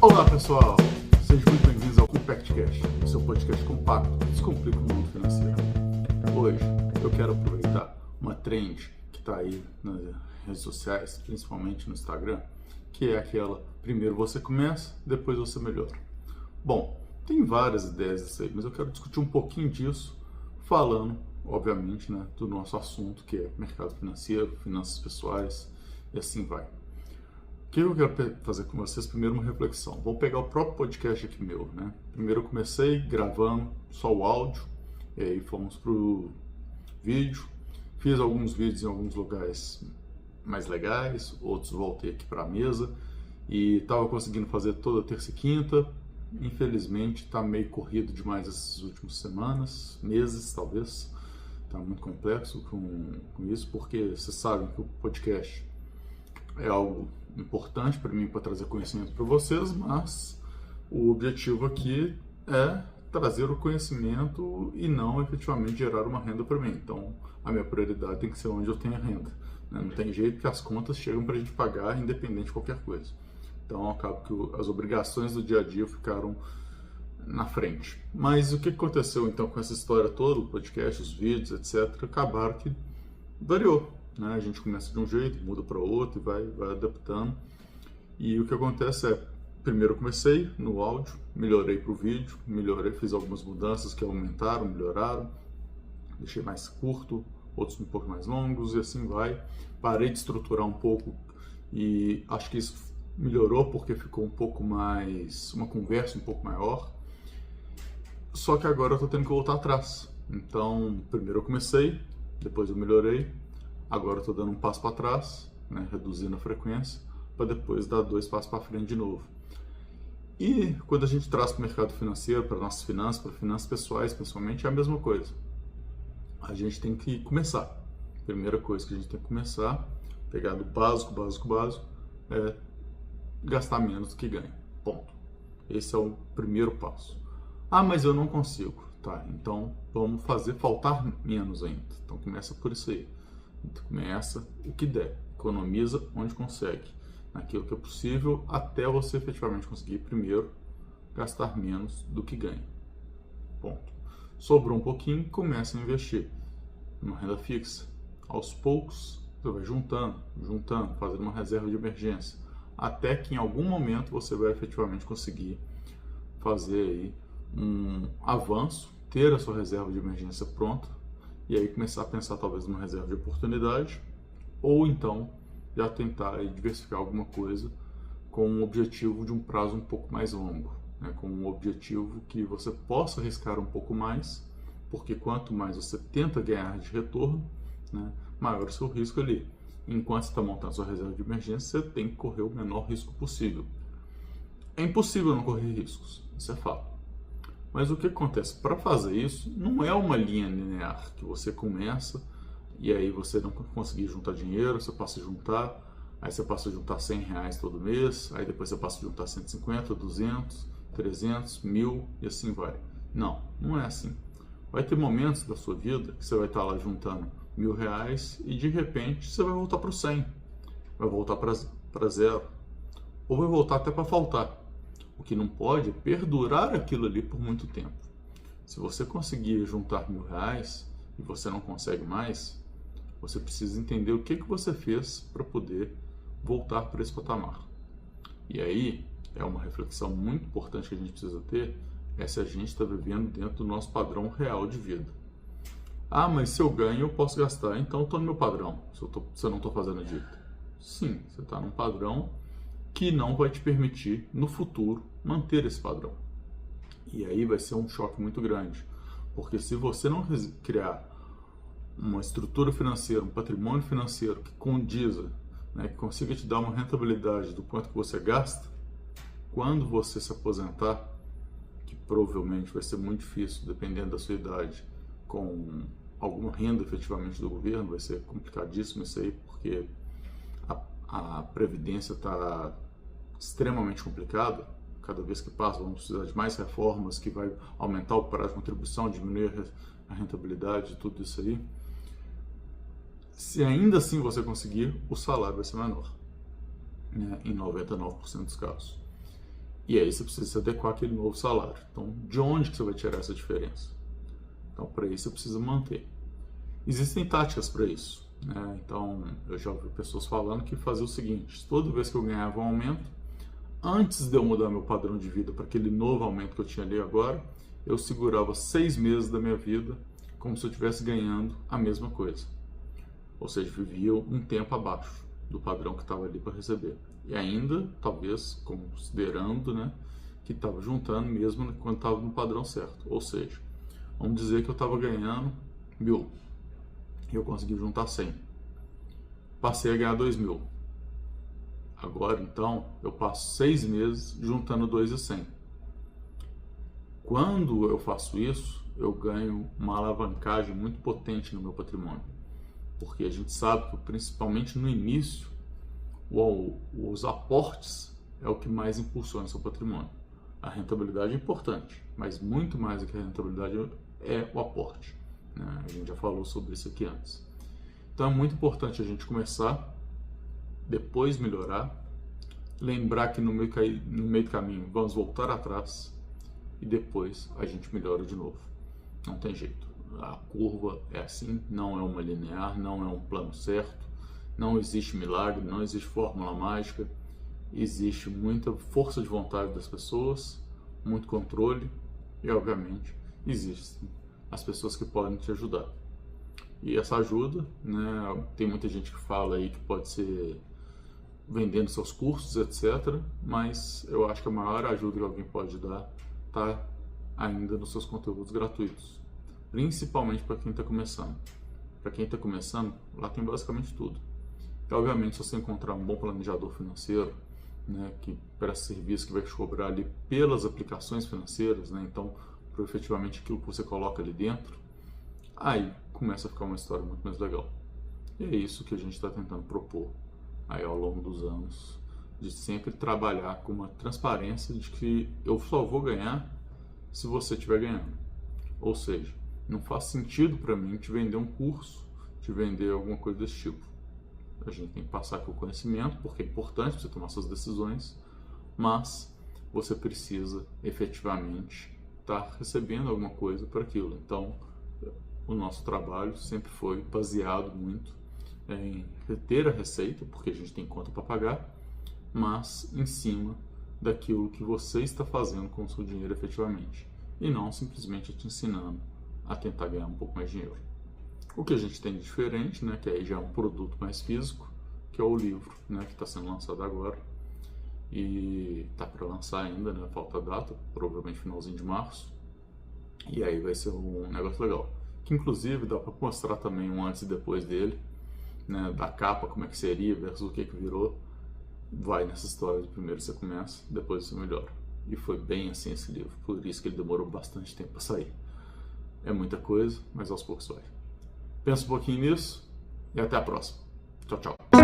Olá pessoal, sejam muito bem-vindos ao CompactCast, o seu podcast compacto que descomplica o mundo financeiro. Hoje eu quero aproveitar uma trend que está aí nas redes sociais, principalmente no Instagram, que é aquela, primeiro você começa, depois você melhora. Bom, tem várias ideias disso aí, mas eu quero discutir um pouquinho disso, falando, obviamente, do nosso assunto, que é mercado financeiro, finanças pessoais e assim vai. O que eu quero fazer com vocês? Primeiro, uma reflexão. Vou pegar o próprio podcast aqui meu, Primeiro eu comecei gravando só o áudio, e aí fomos pro vídeo. Fiz alguns vídeos em alguns lugares mais legais, outros voltei aqui para a mesa e estava conseguindo fazer toda terça e quinta. Infelizmente, está meio corrido demais essas últimas semanas, meses talvez. Está muito complexo com isso, porque vocês sabem que o podcast é algo importante para mim, para trazer conhecimento para vocês, mas o objetivo aqui é trazer o conhecimento e não efetivamente gerar uma renda para mim. Então, a minha prioridade tem que ser onde eu tenho a renda. Não tem jeito que as contas chegam para a gente pagar independente de qualquer coisa. Então, acaba que as obrigações do dia a dia ficaram na frente. Mas o que aconteceu então com essa história toda, o podcast, os vídeos, etc., acabaram que variou. A gente começa de um jeito, muda para outro e vai adaptando. E o que acontece é, primeiro eu comecei no áudio, melhorei para o vídeo, fiz algumas mudanças que aumentaram, melhoraram, deixei mais curto, outros um pouco mais longos e assim vai. Parei de estruturar um pouco e acho que isso melhorou porque ficou um pouco mais, uma conversa um pouco maior. Só que agora eu estou tendo que voltar atrás. Então, primeiro eu comecei, depois eu melhorei. Agora eu estou dando um passo para trás, reduzindo a frequência, para depois dar 2 passos para frente de novo. E quando a gente traz para o mercado financeiro, para nossas finanças, para finanças pessoais principalmente, é a mesma coisa. A gente tem que começar. Primeira coisa que a gente tem que começar, pegar do básico, é gastar menos do que ganha. Ponto. Esse é o primeiro passo. Ah, mas eu não consigo. Tá, então vamos fazer faltar menos ainda. Então começa por isso aí. Começa o que der, economiza onde consegue, naquilo que é possível, até você efetivamente conseguir primeiro gastar menos do que ganha. Ponto. Sobrou um pouquinho, começa a investir numa renda fixa. Aos poucos, você vai juntando, fazendo uma reserva de emergência, até que em algum momento você vai efetivamente conseguir fazer aí um avanço, ter a sua reserva de emergência pronta, e aí começar a pensar talvez numa reserva de oportunidade, ou então já tentar diversificar alguma coisa com um objetivo de um prazo um pouco mais longo, com um objetivo que você possa arriscar um pouco mais, porque quanto mais você tenta ganhar de retorno, maior o seu risco ali. Enquanto você está montando sua reserva de emergência, você tem que correr o menor risco possível. É impossível não correr riscos, isso é fato. Mas o que acontece? Para fazer isso, não é uma linha linear que você começa e aí você não conseguir juntar dinheiro, você passa a juntar, aí você passa a juntar R$100 todo mês, aí depois você passa a juntar 150, 200, 300, 1.000 e assim vai. Não é assim. Vai ter momentos da sua vida que você vai estar lá juntando R$1.000 e de repente você vai voltar para o 100, vai voltar para zero, ou vai voltar até para faltar. O que não pode é perdurar aquilo ali por muito tempo. Se você conseguir juntar R$1.000 e você não consegue mais, você precisa entender o que você fez para poder voltar para esse patamar. E aí, é uma reflexão muito importante que a gente precisa ter, é se a gente está vivendo dentro do nosso padrão real de vida. Ah, mas se eu ganho, eu posso gastar, então eu estou no meu padrão, se eu não estou fazendo dívida. Sim, você está num padrão que não vai te permitir, no futuro, manter esse padrão. E aí vai ser um choque muito grande, porque se você não criar uma estrutura financeira, um patrimônio financeiro que condiza, que consiga te dar uma rentabilidade do quanto que você gasta, quando você se aposentar, que provavelmente vai ser muito difícil, dependendo da sua idade, com alguma renda efetivamente do governo, vai ser complicadíssimo isso aí, porque a previdência está extremamente complicada. Cada vez que passa, vamos precisar de mais reformas que vai aumentar o prazo de contribuição, diminuir a rentabilidade, tudo isso aí. Se ainda assim você conseguir, o salário vai ser menor, em 99% dos casos. E aí você precisa se adequar àquele novo salário. Então, de onde que você vai tirar essa diferença? Então, para isso, você precisa manter. Existem táticas para isso, né? Então, eu já ouvi pessoas falando que fazia o seguinte: toda vez que eu ganhava um aumento, antes de eu mudar meu padrão de vida para aquele novo aumento que eu tinha ali agora, eu segurava 6 meses da minha vida como se eu estivesse ganhando a mesma coisa. Ou seja, vivia um tempo abaixo do padrão que estava ali para receber. E ainda, talvez, considerando, né, que estava juntando mesmo quando estava no padrão certo. Ou seja, vamos dizer que eu estava ganhando 1.000 e eu consegui juntar 100. Passei a ganhar 2.000. Agora, então, eu passo 6 meses juntando 2.100. Quando eu faço isso, eu ganho uma alavancagem muito potente no meu patrimônio. Porque a gente sabe que, principalmente no início, os aportes é o que mais impulsiona o seu patrimônio. A rentabilidade é importante, mas muito mais do que a rentabilidade é o aporte, né? A gente já falou sobre isso aqui antes. Então é muito importante a gente começar, depois melhorar, lembrar que no meio do caminho vamos voltar atrás e depois a gente melhora de novo. Não tem jeito. A curva é assim, não é uma linear, não é um plano certo, não existe milagre, não existe fórmula mágica, existe muita força de vontade das pessoas, muito controle e, obviamente, existem as pessoas que podem te ajudar. E essa ajuda, né, tem muita gente que fala aí que pode ser vendendo seus cursos, etc. Mas eu acho que a maior ajuda que alguém pode dar está ainda nos seus conteúdos gratuitos, principalmente para quem está começando. Para quem está começando, lá tem basicamente tudo. E, obviamente, se você encontrar um bom planejador financeiro, né, que presta serviço, que vai te cobrar ali pelas aplicações financeiras, né, então, por efetivamente aquilo que você coloca ali dentro, aí começa a ficar uma história muito mais legal. E é isso que a gente está tentando propor aí ao longo dos anos, de sempre trabalhar com uma transparência de que eu só vou ganhar se você estiver ganhando. Ou seja, não faz sentido para mim te vender um curso, te vender alguma coisa desse tipo. A gente tem que passar aqui o conhecimento, porque é importante você tomar suas decisões, mas você precisa efetivamente estar recebendo alguma coisa por aquilo. Então, o nosso trabalho sempre foi baseado muito em ter a receita, porque a gente tem conta para pagar, mas em cima daquilo que você está fazendo com o seu dinheiro efetivamente, e não simplesmente te ensinando a tentar ganhar um pouco mais de dinheiro. O que a gente tem de diferente, né, que aí já é um produto mais físico, que é o livro, né, que está sendo lançado agora, e está para lançar ainda, né, falta a data, provavelmente finalzinho de março, e aí vai ser um negócio legal, que inclusive dá para mostrar também um antes e depois dele, né, da capa, como é que seria versus o que virou. Vai nessa história de primeiro você começa, depois você melhora. E foi bem assim esse livro, por isso que ele demorou bastante tempo para sair. É muita coisa, mas aos poucos vai. Pensa um pouquinho nisso e até a próxima. Tchau, tchau.